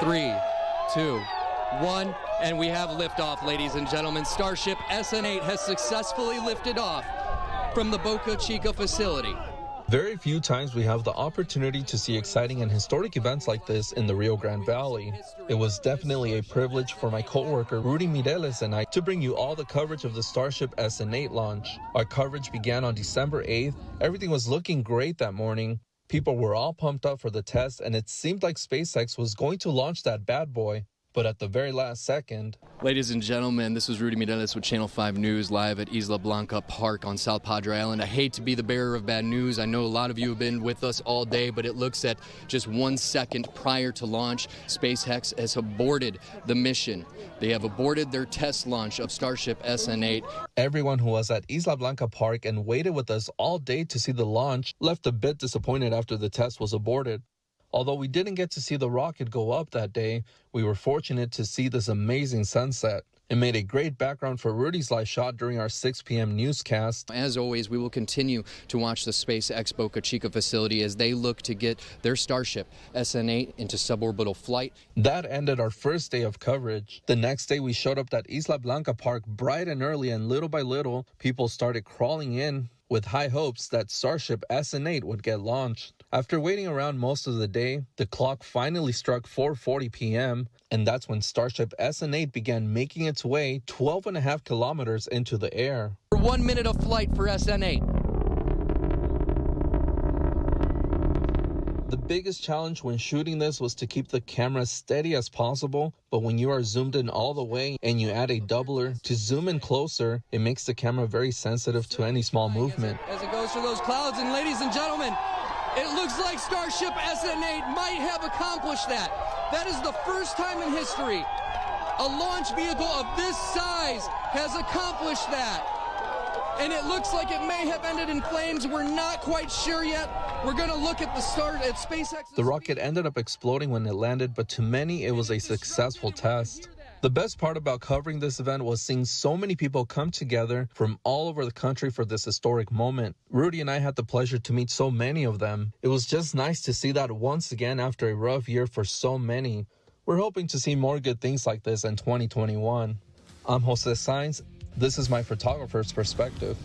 3, 2, 1, and we have liftoff, ladies and gentlemen. Starship SN8 has successfully lifted off from the Boca Chica facility. Very few times we have the opportunity to see exciting and historic events like this in the Rio Grande Valley. It was definitely a privilege for my co-worker Rudy Mireles and I to bring you all the coverage of the Starship SN8 launch. Our coverage began on December 8th. Everything was looking great that morning. People were all pumped up for the test, and it seemed like SpaceX was going to launch that bad boy. But at the very last second... Ladies and gentlemen, this is Rudy Mireles with Channel 5 News live at Isla Blanca Park on South Padre Island. I hate to be the bearer of bad news. I know a lot of you have been with us all day, but it looks at just 1 second prior to launch, SpaceX has aborted the mission. They have aborted their test launch of Starship SN8. Everyone who was at Isla Blanca Park and waited with us all day to see the launch left a bit disappointed after the test was aborted. Although we didn't get to see the rocket go up that day, we were fortunate to see this amazing sunset. It made a great background for Rudy's live shot during our 6 p.m. newscast. As always, we will continue to watch the SpaceX Boca Chica facility as they look to get their Starship SN8 into suborbital flight. That ended our first day of coverage. The next day, we showed up at Isla Blanca Park bright and early, and little by little, people started crawling in with high hopes that Starship SN8 would get launched. After waiting around most of the day, the clock finally struck 4:40 p.m., and that's when Starship SN8 began making its way 12.5 kilometers into the air. 1 minute of flight for SN8. The biggest challenge when shooting this was to keep the camera steady as possible, but when you are zoomed in all the way and you add a doubler to zoom in closer, it makes the camera very sensitive to any small movement. As it goes through those clouds, and ladies and gentlemen, it looks like Starship SN8 might have accomplished that. That is the first time in history a launch vehicle of this size has accomplished that. And it looks like it may have ended in flames. We're not quite sure yet. We're going to look at the start at SpaceX. The rocket ended up exploding when it landed, but to many, it was a successful test. The best part about covering this event was seeing so many people come together from all over the country for this historic moment. Rudy and I had the pleasure to meet so many of them. It was just nice to see that once again after a rough year for so many. We're hoping to see more good things like this in 2021. I'm Jose Sainz. This is my photographer's perspective.